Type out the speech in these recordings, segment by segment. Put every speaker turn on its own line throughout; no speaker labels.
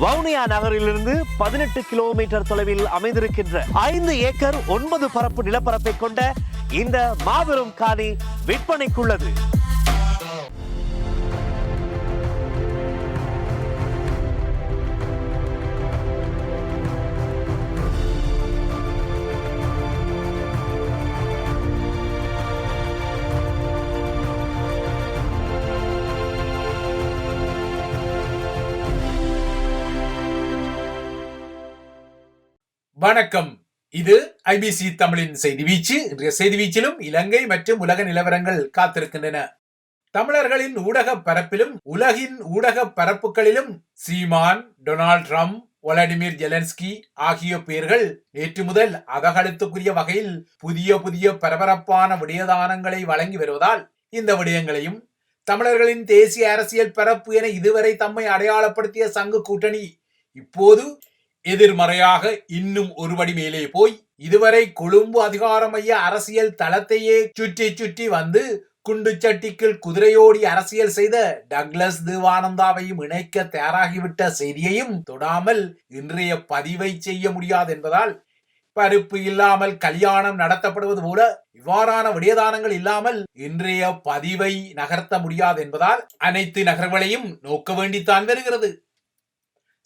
வவுனியா நகரிலிருந்து 18 கிலோமீட்டர் தொலைவில் அமைந்திருக்கின்ற 5 ஏக்கர் 9 பரப்பு நிலப்பரப்பை கொண்ட இந்த மாபெரும் காணி விற்பனைக்குள்ளது.
வணக்கம். இது ஐபிசி தமிழின் செய்தி வீச்சு. இன்றைய செய்தி வீச்சிலும் இலங்கை மற்றும் உலக நிலவரங்கள் காத்திருக்கின்றன. தமிழர்களின் ஊடக பரப்பிலும் உலகின் ஊடக பரப்புகளிலும் சீமான், டொனால்ட் ட்ரம்ப், வொலடிமிர் ஜெலன்ஸ்கி ஆகிய பெயர்கள் நேற்று முதல் அதகழுத்துக்குரிய வகையில் புதிய பரபரப்பான விடயதானங்களை வழங்கி வருவதால் இந்த விடயங்களையும் தமிழர்களின் தேசிய அரசியல் பரப்பு என இதுவரை தம்மை அடையாளப்படுத்திய சங்கு கூட்டணி இப்போது எதிர்மறையாக இன்னும் ஒருபடி மேலே போய் இதுவரை கொழும்பு அதிகார மைய அரசியல் தளத்தையே சுற்றி வந்து குண்டுச்சட்டிக்குள் குதிரையோடி அரசியல் செய்த டக்ளஸ் தேவானந்தாவையும் இணைக்க தயாராகிவிட்ட செய்தியையும் தொடாமல் இன்றைய பதிவை செய்ய முடியாது என்பதால், பருப்பு இல்லாமல் கல்யாணம் நடத்தப்படுவது போல இவ்வாறான விடயதானங்கள் இல்லாமல் இன்றைய பதிவை நகர்த்த முடியாது என்பதால் அனைத்து நகர்களையும் நோக்க வேண்டித்தான் வருகிறது.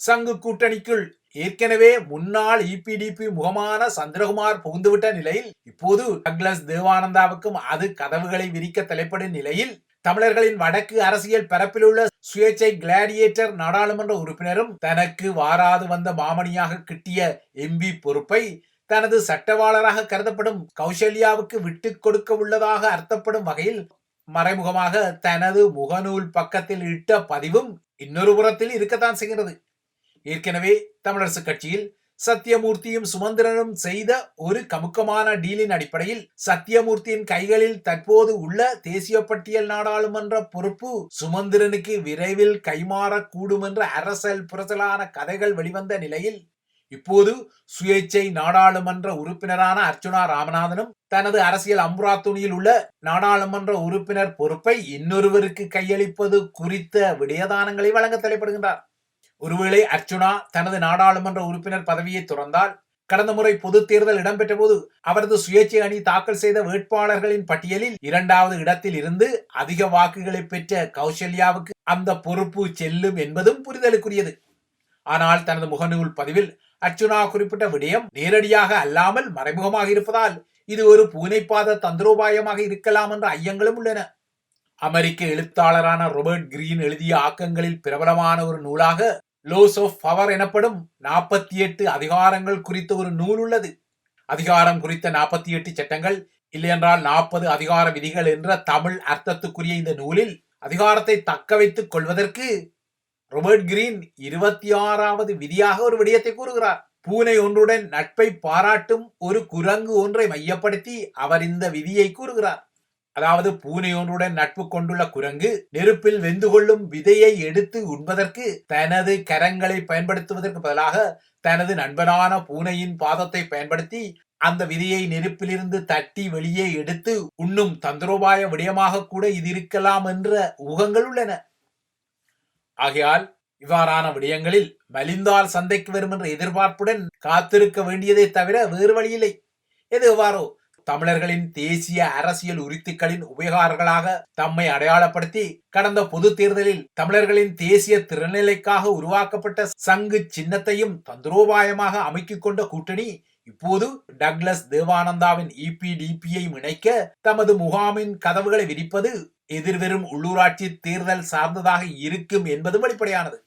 சங்கு கூட்டணிக்குள் ஏற்கனவே முன்னாள் இபிடிபி முகமான சந்திரகுமார் புகுந்துவிட்ட நிலையில் இப்போது டக்ளஸ் தேவானந்தாவுக்கும் அது கதவுகளை விரிக்க தலைப்படும் நிலையில் தமிழர்களின் வடக்கு அரசியல் பரப்பில் உள்ள சுயேட்சை கிளாடியேட்டர் நாடாளுமன்ற உறுப்பினரும் தனக்கு வாராது வந்த மாமணியாக கிட்டிய எம்பி பொறுப்பை தனது சட்டவாளராக கருதப்படும் கௌசல்யாவுக்கு விட்டு கொடுக்க உள்ளதாக அர்த்தப்படும் வகையில் மறைமுகமாக தனது முகநூல் பக்கத்தில் இட்ட பதிவும் இன்னொரு புறத்தில் இருக்கத்தான் செய்கிறது. ஏற்கனவே தமிழரசு கட்சியில் சத்தியமூர்த்தியும் சுமந்திரனும் செய்த ஒரு கமுக்கமான டீலின் அடிப்படையில் சத்தியமூர்த்தியின் கைகளில் தற்போது உள்ள தேசிய பட்டியல் நாடாளுமன்ற பொறுப்பு சுமந்திரனுக்கு விரைவில் கைமாறக்கூடும் என்ற அரசல் புரசலான கதைகள் வெளிவந்த நிலையில் இப்போது சுயேட்சை நாடாளுமன்ற உறுப்பினரான அர்ச்சுனா ராமநாதனும் தனது அரசியல் அம்புராத்துணியில் உள்ள நாடாளுமன்ற உறுப்பினர் பொறுப்பை இன்னொருவருக்கு கையளிப்பது குறித்த விடயதானங்களை வழங்க தலைப்படுகின்றார். ஒருவேளை அர்ச்சுனா தனது நாடாளுமன்ற உறுப்பினர் பதவியை துறந்தால் கடந்த முறை பொது தேர்தல் இடம்பெற்ற போது அவரது சுயேட்சை அணி தாக்கல் செய்த வேட்பாளர்களின் பட்டியலில் 2வது இடத்தில் இருந்து அதிக வாக்குகளை பெற்ற கௌசல்யாவுக்கு அந்த பொறுப்பு செல்லும் என்பதும் புரிதலுக்குரியது. ஆனால் தனது முகநூல் பதிவில் அர்ச்சுனா குறிப்பிட்ட விடயம் நேரடியாக அல்லாமல் மறைமுகமாக இருப்பதால் இது ஒரு பூனைப்பாத தந்திரோபாயமாக இருக்கலாம் என்ற ஐயங்களும் உள்ளன. அமெரிக்க எழுத்தாளரான ராபர்ட் கிரீன் எழுதிய ஆக்கங்களில் பிரபலமான ஒரு நூலாக லோஸ் ஆஃப் பவர் எனப்படும் 48 அதிகாரங்கள் குறித்த ஒரு நூல் உள்ளது. அதிகாரம் குறித்த 48 சட்டங்கள், இல்லையென்றால் 40 அதிகார விதிகள் என்ற தமிழ் அர்த்தத்துக்குரிய இந்த நூலில் அதிகாரத்தை தக்க வைத்துக் கொள்வதற்கு ராபர்ட் கிரீன் 26வது விதியாக ஒரு விடயத்தை கூறுகிறார். பூனை ஒன்றுடன் நட்பை பாராட்டும் ஒரு குரங்கு ஒன்றை மையப்படுத்தி அவர் இந்த விதியை கூறுகிறார். அதாவது பூனை ஒன்றுடன் நட்பு கொண்டுள்ள குரங்கு நெருப்பில் வெந்து கொள்ளும் விதையை எடுத்து உண்பதற்கு தனது கரங்களை பயன்படுத்துவதற்கு பதிலாக தனது நண்பனான பூனையின் பாதத்தை பயன்படுத்தி அந்த விதையை நெருப்பிலிருந்து தட்டி வெளியே எடுத்து உண்ணும் தந்திரோபாய விடயமாக கூட இது இருக்கலாம் என்ற ஊகங்கள் உள்ளன. ஆகையால் இவ்வாறான விடயங்களில் மலிந்தால் சந்தைக்கு வரும் என்ற எதிர்பார்ப்புடன் காத்திருக்க வேண்டியதை தவிர வேறு வழியில்லை. எது எவ்வாறோ தமிழர்களின் தேசிய அரசியல் உரித்துக்களின் உபயோகர்களாக தம்மை அடையாளப்படுத்தி கடந்த பொது தேர்தலில் தமிழர்களின் தேசிய திறநிலைக்காக உருவாக்கப்பட்ட சங்கு சின்னத்தையும் தந்திரோபாயமாக அமைக்கிக் கொண்ட கூட்டணி இப்போது டக்ளஸ் தேவானந்தாவின் இபிடிபியை இணைக்க தமது முகாமின் கதவுகளை விரிப்பது எதிர்வரும் உள்ளூராட்சி தேர்தல் சார்ந்ததாக இருக்கும் என்பதும் வெளிப்படையானது.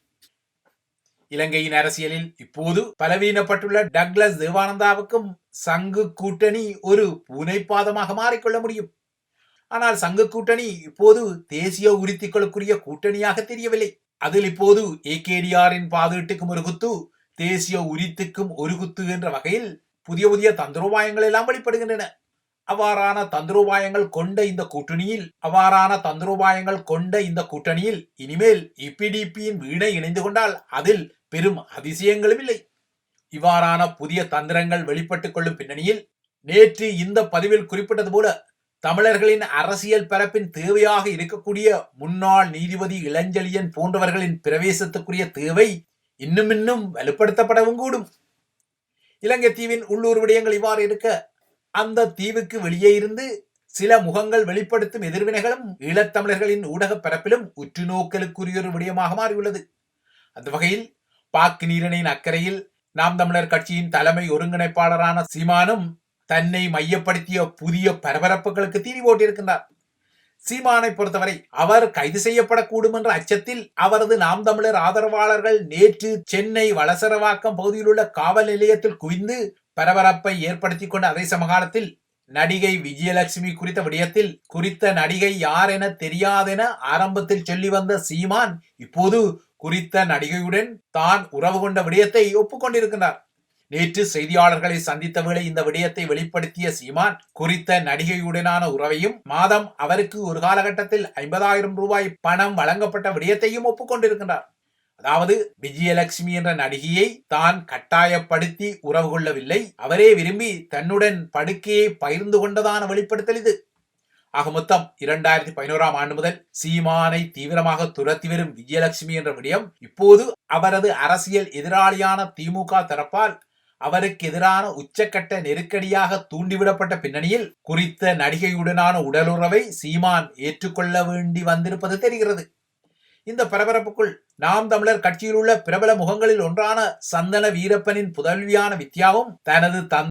இலங்கையின் அரசியலில் இப்போது பலவீனப்பட்டுள்ள டக்ளஸ் தேவானந்தாவுக்கும் சங்கு கூட்டணி ஒரு பூனைப்பாதமாக மாறிக்கொள்ள முடியும். ஆனால் சங்கு கூட்டணி இப்போது தேசிய உரித்துக்களுக்குரிய கூட்டணியாக தெரியவில்லை. அதில் இப்போது ஏகேடிஆரின் பாதீட்டுக்கும் ஒரு குத்து, தேசிய உரித்துக்கும் ஒரு குத்து என்ற வகையில் புதிய தந்திரோபாயங்கள் எல்லாம் வெளிப்படுகின்றன. அவ்வாறான தந்திரோபாயங்கள் கொண்ட இந்த கூட்டணியில் இனிமேல் இபிடிபியின் வீணை இணைந்து கொண்டால் அதில் பெரும் அதிசயங்களும் இல்லை. இவ்வாறான புதிய தந்திரங்கள் வெளிப்பட்டுக் கொள்ளும் பின்னணியில் நேற்று இந்த பதிவில் குறிப்பிட்டது போல தமிழர்களின் அரசியல் பரப்பின் தேவையாக இருக்கக்கூடிய முன்னாள் நீதிபதி இளஞ்செழியன் போன்றவர்களின் பிரவேசத்துக்குரிய தேவை இன்னும் வலுப்படுத்தப்படவும் கூடும். இலங்கை தீவின் உள்ளூர் விடயங்கள் இவ்வாறு இருக்க, அந்த தீவுக்கு வெளியே இருந்து சில முகங்கள் வெளிப்படுத்தும் எதிர்வினைகளும் ஈழத்தமிழர்களின் ஊடக பரப்பிலும் உற்றுநோக்கலுக்குரிய ஒரு விடயமாக மாறியுள்ளது. அந்த வகையில் பாக்கு நீரிணையின் அக்கறையில் நாம் தமிழர் கட்சியின் தலைமை ஒருங்கிணைப்பாளரான சீமானும் தன்னை மையப்படுத்திய புதிய பரபரப்புகளுக்கு தீனி போட்டிருக்கின்றார். சீமானை பொறுத்தவரை அவர் கைது செய்யப்படக்கூடும் என்ற அச்சத்தில் அவரது நாம் தமிழர் ஆதரவாளர்கள் நேற்று சென்னை வளசரவாக்கம் பகுதியில் உள்ள காவல் நிலையத்தில் குவிந்து பரபரப்பை ஏற்படுத்திக் கொண்ட அதே சமகாலத்தில் நடிகை விஜயலட்சுமி குறித்த விடயத்தில் குறித்த நடிகை யார் என தெரியாதென ஆரம்பத்தில் சொல்லி வந்த சீமான் இப்போது குறித்த நடிகையுடன் தான் உறவு கொண்ட விடயத்தை ஒப்புக்கொண்டிருக்கிறார். நேற்று செய்தியாளர்களை சந்தித்த வேளை இந்த விடயத்தை வெளிப்படுத்திய சீமான் குறித்த நடிகையுடனான உறவையும் மாதம் அவருக்கு ஒரு காலகட்டத்தில் 50,000 ரூபாய் பணம் வழங்கப்பட்ட விடயத்தையும் ஒப்புக்கொண்டிருக்கிறார். அதாவது விஜயலட்சுமி என்ற நடிகையை தான் கட்டாயப்படுத்தி உறவு கொள்ளவில்லை, அவரே விரும்பி தன்னுடன் படுக்கையை பகிர்ந்து கொண்டதான வெளிப்படுத்தல் இது. ஆக மொத்தம் 2011ஆம் ஆண்டு முதல் சீமானை தீவிரமாக துரத்தி வரும் விஜயலட்சுமி என்ற விடயம் இப்போது அவரது அரசியல் எதிராளியான திமுக தரப்பால் அவருக்கு எதிரான உச்சக்கட்ட நெருக்கடியாக தூண்டிவிடப்பட்ட பின்னணியில் குறித்த நடிகையுடனான உடலுறவை சீமான் ஏற்றுக்கொள்ள வேண்டி வந்திருப்பது தெரிகிறது. இந்த பரபரப்புக்குள் நாம் தமிழர் கட்சியில் உள்ள பிரபல முகங்களில் ஒன்றான சந்தன வீரப்பனின் புதல்வியான வித்யாவும்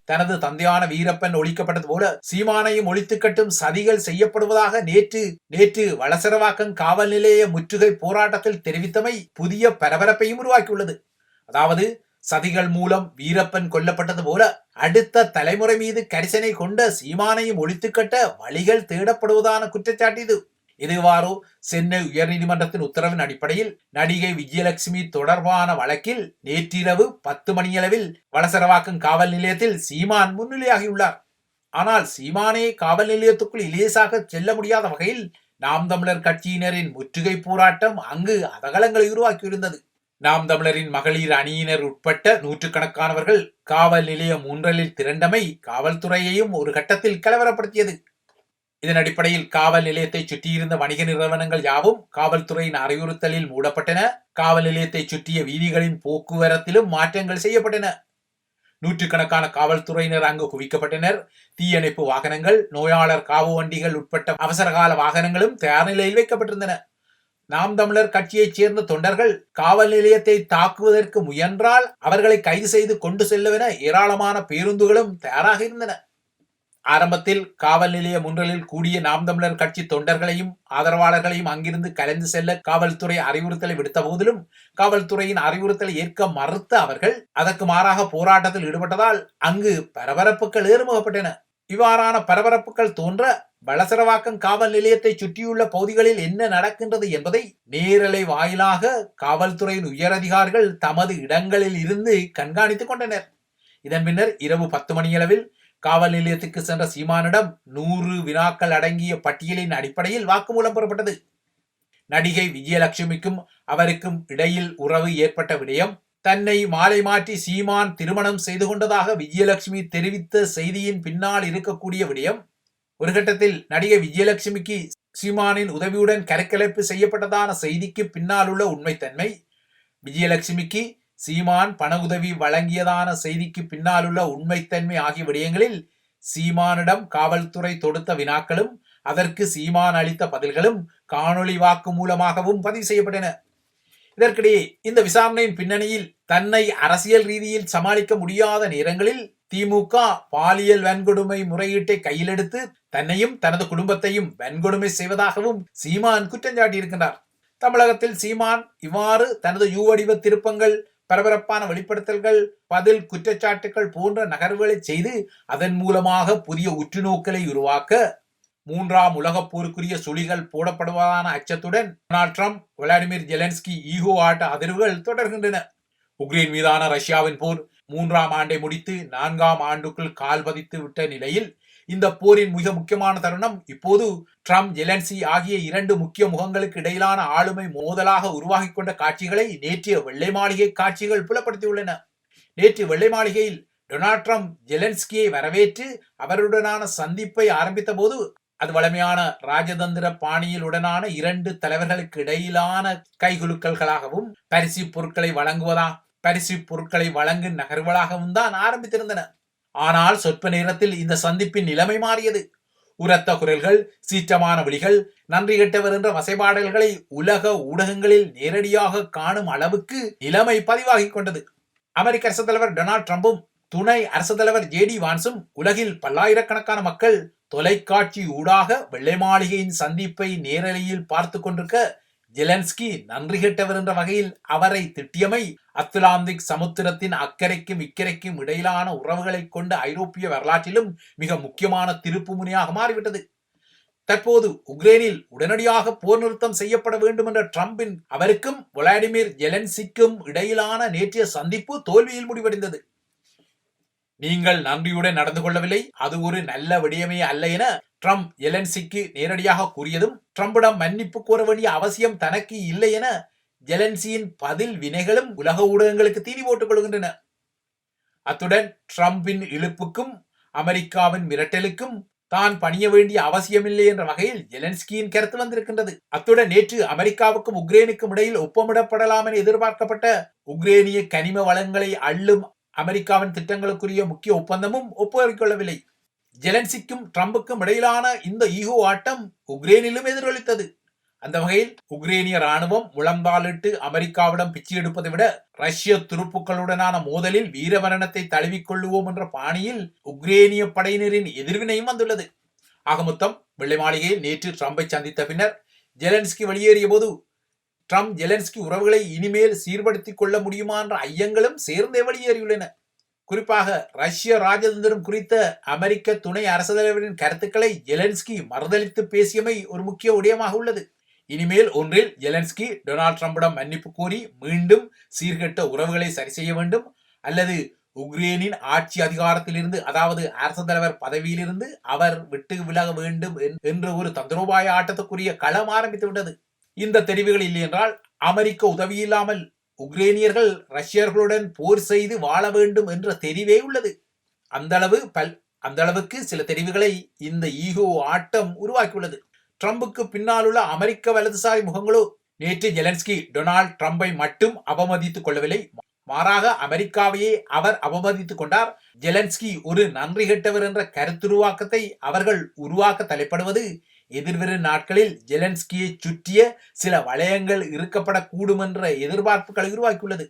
தனது தந்தையான வீரப்பன் ஒழிக்கப்பட்டது போல சீமானையும் ஒழித்து கட்டும் சதிகள் செய்யப்படுவதாக நேற்று வளசரவாக்கம் காவல் நிலைய முற்றுகை போராட்டத்தில் தெரிவித்தமை புதிய பரபரப்பையும் உருவாக்கியுள்ளது. அதாவது சதிகள் மூலம் வீரப்பன் கொல்லப்பட்டது போல அடுத்த தலைமுறை மீது கரிசனை கொண்ட சீமானையும் ஒழித்துக்கட்ட வழிகள் தேடப்படுவதான குற்றச்சாட்டு இது. இதுவாறு சென்னை உயர்நீதிமன்றத்தின் உத்தரவின் அடிப்படையில் நடிகை விஜயலட்சுமி தொடர்பான வழக்கில் நேற்றிரவு 10 மணியளவில் வளசரவாக்கம் காவல் நிலையத்தில் சீமான் முன்னிலையாகியுள்ளார். ஆனால் சீமானே காவல் நிலையத்துக்குள் இலேசாக செல்ல முடியாத வகையில் நாம் தமிழர் கட்சியினரின் முற்றுகை போராட்டம் அங்கு அதகலங்களை உருவாக்கியிருந்தது. நாம் தமிழரின் மகளிர் அணியினர் உட்பட்ட நூற்றுக்கணக்கானவர்கள் காவல் நிலையம் 3 திரண்டமை காவல்துறையையும் ஒரு கட்டத்தில் கலவரப்படுத்தியது. இதன் அடிப்படையில் காவல் நிலையத்தை சுற்றியிருந்த வணிக நிறுவனங்கள் யாவும் காவல்துறையின் அறிவுறுத்தலில் மூடப்பட்டன. காவல் நிலையத்தை சுற்றிய வீதிகளின் போக்குவரத்திலும் மாற்றங்கள் செய்யப்பட்டன. நூற்றுக்கணக்கான காவல்துறையினர் அங்கு குவிக்கப்பட்டனர். தீயணைப்பு வாகனங்கள், நோயாளர் காவு வண்டிகள் உட்பட்ட அவசரகால வாகனங்களும் தயார் நிலையில் வைக்கப்பட்டிருந்தன. நாம் தமிழர் கட்சியைச் சேர்ந்த தொண்டர்கள் காவல் நிலையத்தை தாக்குவதற்கு முயன்றால் அவர்களை கைது செய்து கொண்டு செல்லவென ஏராளமான பேருந்துகளும் தயாராக இருந்தன. ஆரம்பத்தில் காவல் நிலையம் 3 கூடிய நாம் தமிழர் கட்சி தொண்டர்களையும் ஆதரவாளர்களையும் அங்கிருந்து கலைந்து செல்ல காவல்துறை அறிவுறுத்தலை விடுத்த போதிலும் காவல்துறையின் அறிவுறுத்தலை ஏற்க மறுத்த அவர்கள் அதற்கு மாறாக போராட்டத்தில் ஈடுபட்டதால் அங்கு பரபரப்புகள் ஏறுமுகப்பட்டன. இவ்வாறான பரபரப்புகள் தோன்ற வளசரவாக்கம் காவல் நிலையத்தை சுற்றியுள்ள பகுதிகளில் என்ன நடக்கின்றது என்பதை நேரலை வாயிலாக காவல்துறையின் உயரதிகாரிகள் தமது இடங்களில் இருந்து கண்காணித்துக் கொண்டனர். இதன் பின்னர் இரவு 10 மணியளவில் காவல் நிலையத்துக்கு சென்ற சீமானிடம் 100 வினாக்கள் அடங்கிய பட்டியலின் அடிப்படையில் வாக்குமூலம் பெறப்பட்டது. நடிகை விஜயலட்சுமிக்கும் அவருக்கும் இடையில் உறவு ஏற்பட்ட விடயம், தன்னை மாலை மாற்றி சீமான் திருமணம் செய்து கொண்டதாக விஜயலட்சுமி தெரிவித்த செய்தியின் பின்னால் இருக்கக்கூடிய விடயம், ஒரு கட்டத்தில் நடிகை விஜயலட்சுமிக்கு சீமானின் உதவியுடன் கருக்கலைப்பு செய்யப்பட்டதான செய்திக்கு பின்னால் உள்ள உண்மைத்தன்மை, விஜயலட்சுமிக்கு சீமான் பண உதவி வழங்கியதான செய்திக்கு பின்னால் உள்ள உண்மைத்தன்மை ஆகிய விடயங்களில் சீமானிடம் காவல்துறை தொடுத்த வினாக்களும் அதற்கு சீமான் அளித்த பதில்களும் காணொளி வாக்கு மூலமாகவும் பதிவு செய்யப்பட்டன. இதற்கிடையே இந்த விசாரணையின் பின்னணியில் தன்னை அரசியல் ரீதியில் சமாளிக்க முடியாத நேரங்களில் திமுக பாலியல் வன்கொடுமை முறையீட்டை கையில் எடுத்து தன்னையும் தனது குடும்பத்தையும் வன்கொடுமை செய்வதாகவும் சீமான் குற்றம் சாட்டியிருக்கிறார். தமிழகத்தில் சீமான் இவ்வாறு தனது யூவடிவ திருப்பங்கள், பரபரப்பான வெளிப்படுத்தல்கள், பதில் குற்றச்சாட்டுகள் போன்ற நகர்வுகளை செய்து அதன் மூலமாக புதிய உற்றுநோக்கலை உருவாக்க 3ஆம் உலகப் போருக்குரிய சுழிகள் போடப்படுவதான அச்சத்துடன் Donald Trump, Vladimir Zelensky ego ஆட்ட அதிர்வுகள் தொடர்கின்றன. உக்ரைன் மீதான ரஷ்யாவின் போர் 3ஆம் ஆண்டை முடித்து 4ஆம் ஆண்டுக்குள் கால் பதித்து விட்ட நிலையில் இந்த போரின் மிக முக்கியமான தருணம் இப்போது ட்ரம்ப், ஜெலன்ஸ்கி ஆகிய 2 முக்கிய முகங்களுக்கு இடையிலான ஆளுமை மோதலாக உருவாகிக் கொண்ட காட்சிகளை நேற்றைய வெள்ளை மாளிகை காட்சிகள் புலப்படுத்தியுள்ளன. நேற்று வெள்ளை மாளிகையில் டொனால்ட் ட்ரம்ப் ஜெலன்ஸ்கியை வரவேற்று அவருடனான சந்திப்பை ஆரம்பித்த போது அது வலிமையான ராஜதந்திர பாணியிலுடனான இரண்டு தலைவர்களுக்கு இடையிலான கைகுலுக்கல்களாகவும் பரிசு பொருட்களை வழங்கும் நகர்வுகளாகவும் தான் ஆரம்பித்திருந்தன. ஆனால் சொற்ப நேரத்தில் இந்த சந்திப்பின் நிலைமை மாறியது. உரத்த குரல்கள், சீற்றமான விழிகள், நன்றி கெட்டவர் என்ற வசைபாடல்களை உலக ஊடகங்களில் நேரடியாக காணும் அளவுக்கு நிலைமை பதிவாகிக் கொண்டது. அமெரிக்க அரசு தலைவர் டொனால்ட் ட்ரம்பும் துணை அரசு தலைவர் JD வான்ஸும் உலகில் பல்லாயிரக்கணக்கான மக்கள் தொலைக்காட்சி ஊடாக வெள்ளை மாளிகையின் சந்திப்பை நேரலையில் பார்த்து கொண்டிருக்க ஜெலன்ஸ்கி நன்றி கெட்டவர் என்ற வகையில் அவரை திட்டியமை அத்லாந்திக் சமுத்திரத்தின் அக்கறைக்கும் இக்கரைக்கும் இடையிலான உறவுகளை கொண்ட ஐரோப்பிய வரலாற்றிலும் மிக முக்கியமான திருப்பு முனையாக மாறிவிட்டது. தற்போது உக்ரைனில் உடனடியாக போர் நிறுத்தம் செய்யப்பட வேண்டும் என்ற ட்ரம்பின் அவருக்கும் விளாடிமிர் ஜெலன்ஸ்கிக்கும் இடையிலான நேற்றைய சந்திப்பு தோல்வியில் முடிவடைந்தது. நீங்கள் நன்றியுடன் நடந்து கொள்ளவில்லை, அது ஒரு நல்ல விடயமே அல்ல என ட்ரம்ப் ஜெலன்ஸ்கிக்கு நேரடியாக கூறியதும் ட்ரம்பிடம் மன்னிப்பு கோர வேண்டிய அவசியம் தனக்கு இல்லை என ஜெலன்ஸ்கியின் பதில் வினைகளும் உலக ஊடகங்களுக்கு தீனி போட்டுக் கொள்கின்றன. அத்துடன் ட்ரம்பின் இழுப்புக்கும் அமெரிக்காவின் மிரட்டலுக்கும் தான் பணிய வேண்டிய அவசியமில்லை என்ற வகையில் ஜெலன்ஸ்கியின் கருத்து வந்திருக்கின்றது. அத்துடன் நேற்று அமெரிக்காவுக்கும் உக்ரைனுக்கும் இடையில் ஒப்பமிடப்படலாம் என எதிர்பார்க்கப்பட்ட உக்ரைனிய கனிம வளங்களை அள்ளும் அமெரிக்காவின் திட்டங்களுக்குரிய முக்கிய ஒப்பந்தமும் ஒப்புக்கொள்ளவில்லை. ஜெலன்ஸ்கிக்கும் ட்ரம்புக்கும் இடையிலான இந்த ஈகோ ஆட்டம் உக்ரைனிலும் எதிரொலித்தது. அந்த வகையில் உக்ரைனிய ராணுவம் முழந்தாளிட்டு அமெரிக்காவிடம் பிச்சை எடுப்பதை விட ரஷ்ய துருப்புக்களுடனான மோதலில் வீரமரணத்தை தழுவிக்கொள்ளுவோம் என்ற பாணியில் உக்ரைனிய படையினரின் எதிர்வினையும் வந்துள்ளது. ஆக மொத்தம் வெள்ளை மாளிகையில் நேற்று ட்ரம்பை சந்தித்த பின்னர் ஜெலன்ஸ்கி வெளியேறிய போது ட்ரம்ப் ஜெலன்ஸ்கி உறவுகளை இனிமேல் சீர்படுத்திக் கொள்ள முடியுமா என்ற ஐயங்களும் சேர்ந்தே வெளியேறியுள்ளன. குறிப்பாக ரஷ்ய ராஜதந்திரம் குறித்த அமெரிக்க துணை அரசு தலைவரின் கருத்துக்களை ஜெலன்ஸ்கி மறுதளித்து பேசியமை ஒரு முக்கிய விடயமாக உள்ளது. இனிமேல் ஒன்றில் ஜெலன்ஸ்கி டொனால்ட் ட்ரம்பிடம் மன்னிப்பு கோரி மீண்டும் சீர்கெட்ட உறவுகளை சரி செய்ய வேண்டும், அல்லது உக்ரைனின் ஆட்சி அதிகாரத்திலிருந்து, அதாவது அரசு தலைவர் பதவியிலிருந்து அவர் விட்டு விலக வேண்டும் என்ற ஒரு தந்திரோபாய ஆட்டத்துக்குரிய களம் ஆரம்பித்து விட்டது. இந்த தெரிவுகள் இல்லை என்றால் அமெரிக்க உதவியில்லாமல் உக்ரைனியர்கள் ரஷ்யர்களுடன் போர் செய்து வாழ வேண்டும் என்ற தெரிவே உள்ளது. அந்த அளவுக்கு சில தெரிவுகளை இந்த ஈகோ ஆட்டம் உருவாக்கியுள்ளது. ட்ரம்புக்கு பின்னால் உள்ள அமெரிக்க வலதுசாரி முகங்களோ நேற்று ஜெலன்ஸ்கி டொனால்ட் ட்ரம்பை மட்டும் அவமதித்துக் கொள்ளவில்லை, மாறாக அமெரிக்காவையே அவர் அவமதித்துக் கொண்டார். ஜெலன்ஸ்கி ஒரு நன்றி கெட்டவர் என்ற கருத்துருவாக்கத்தை அவர்கள் உருவாக்க தலைப்படுவது எதிர்வரும் நாட்களில் ஜெலன்ஸ்கியை சுற்றிய சில வளையங்கள் இருக்கப்படக்கூடும் என்ற எதிர்பார்ப்புகளை உருவாக்கியுள்ளது.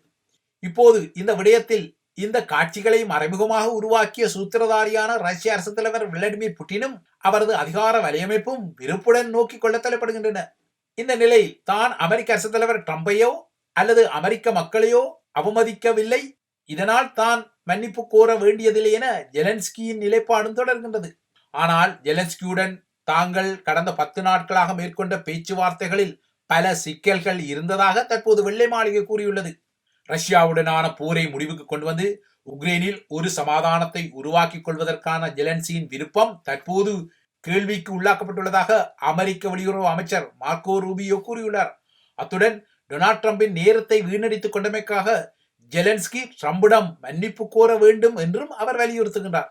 இப்போது இந்த விடயத்தில் இந்த காட்சிகளை மறைமுகமாக உருவாக்கிய சூத்திரதாரியான ரஷ்ய அரசு தலைவர் விளாடிமிர் புட்டினும் அவரது அதிகார வலையமைப்பும் விருப்புடன் நோக்கிக் கொள்ள தலைப்படுகின்றன. இந்த நிலையில் தான் அமெரிக்க அரசு தலைவர் ட்ரம்பையோ அல்லது அமெரிக்க மக்களையோ அவமதிக்கவில்லை, இதனால் தான் மன்னிப்பு கோர வேண்டியதில்லை என ஜெலன்ஸ்கியின் நிலைப்பாடும் தொடர்கின்றது. ஆனால் ஜெலன்ஸ்கியுடன் தாங்கள் கடந்த 10 நாட்களாக மேற்கொண்ட பேச்சுவார்த்தைகளில் பல சிக்கல்கள் இருந்ததாக தற்போது வெள்ளை மாளிகை கூறியுள்ளது. ரஷ்யாவுடனான போரை முடிவுக்கு கொண்டு வந்து உக்ரைனில் ஒரு சமாதானத்தை உருவாக்கிக் கொள்வதற்கான ஜெலன்ஸ்கியின் விருப்பம் தற்போது கேள்விக்கு உள்ளாக்கப்பட்டுள்ளதாக அமெரிக்க வெளியுறவு அமைச்சர் மார்க்கோ ரூபியோ கூறியுள்ளார். அத்துடன் டொனால்ட் ட்ரம்பின் நேரத்தை வீணடித்துக் கொண்டமைக்காக ஜெலன்ஸ்கி ட்ரம்பிடம் மன்னிப்பு கோர வேண்டும் என்றும் அவர் வலியுறுத்துகின்றார்.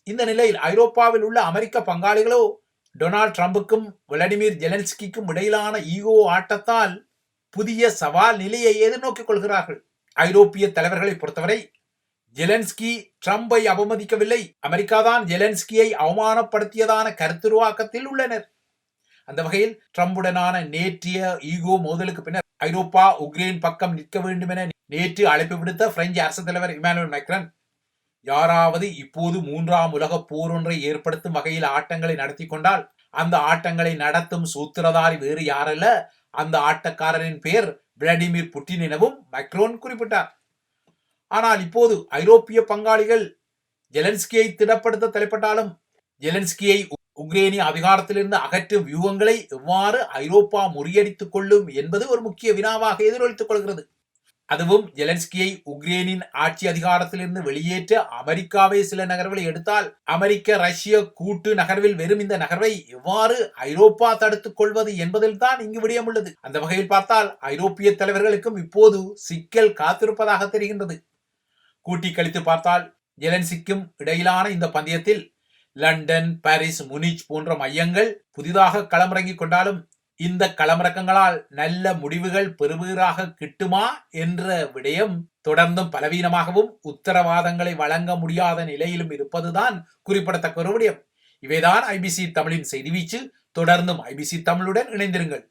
இந்த நிலையில் ஐரோப்பாவில் உள்ள அமெரிக்க பங்காளிகளோ டொனால்ட் ட்ரம்புக்கும் விளாடிமிர் ஜெலன்ஸ்கிக்கும் இடையிலான ஈகோ ஆட்டத்தால் புதிய சவால் நிலையை எதிர்நோக்கிக் கொள்கிறார்கள். ஐரோப்பிய தலைவர்களை பொறுத்தவரை ஜெலன்ஸ்கி ட்ரம்பை அவமதிக்கவில்லை, அமெரிக்காதான் ஜெலன்ஸ்கியை அவமானப்படுத்தியதான கருத்துருவாக்கத்தில் உள்ளனர். அந்த வகையில் ட்ரம்புடனான நேற்றைய ஈகோ மோதலுக்கு பின்னர் ஐரோப்பா உக்ரைன் பக்கம் நிற்க வேண்டும் என நேற்று அழைப்பு விடுத்த பிரெஞ்சு அரசு தலைவர் இமானுவேல் மேக்ரான், யாராவது இப்போது 3ஆம் உலக போர் ஒன்றை ஏற்படுத்தும் வகையில் ஆட்டங்களை நடத்தி கொண்டால் அந்த ஆட்டங்களை நடத்தும் சூத்திரதாரி வேறு யாரல்ல, அந்த ஆட்டக்காரரின் பெயர் விளாடிமிர் புட்டின் எனவும் மேக்ரோன் குறிப்பிட்டார். ஆனால் இப்போது ஐரோப்பிய பங்காளிகள் ஜெலன்ஸ்கியை திடப்படுத்த தலைப்பட்டாலும் ஜெலன்ஸ்கியை உக்ரைனிய அதிகாரத்திலிருந்து அகற்றும் வியூகங்களை எவ்வாறு ஐரோப்பா முறியடித்துக் கொள்ளும் என்பது ஒரு முக்கிய வினாவாக எதிரொலித்துக் கொள்கிறது. அதுவும் ஜெலன்ஸ்கியை உக்ரைனின் ஆட்சி அதிகாரத்திலிருந்து வெளியேற்ற அமெரிக்காவே சில நகர்வுகளை எடுத்தால் அமெரிக்க ரஷ்ய கூட்டு நகர்வில் வெறும் இந்த நகர்வை எவ்வாறு ஐரோப்பா தடுத்துக் கொள்வது என்பதில் தான் இங்கு விடயம் உள்ளது. அந்த வகையில் பார்த்தால் ஐரோப்பிய தலைவர்களுக்கும் இப்போது சிக்கல் காத்திருப்பதாக தெரிகின்றது. கூட்டி கழித்து பார்த்தால் ஜெலன்ஸ்கிக்கும் இடையிலான இந்த பந்தயத்தில் லண்டன், பாரிஸ், முனிச் போன்ற மையங்கள் புதிதாக களமிறங்கிக் கொண்டாலும் இந்த களமிறக்கங்களால் நல்ல முடிவுகள் பெறுவீராக கிட்டுமா என்ற விடயம் தொடர்ந்தும் பலவீனமாகவும் உத்தரவாதங்களை வழங்க முடியாத நிலையிலும் இருப்பதுதான் குறிப்பிடத்தக்க ஒரு விடயம். இவைதான் ஐபிசி தமிழின் செய்தி வீச்சு. தொடர்ந்தும் ஐபிசி தமிழுடன் இணைந்திருங்கள்.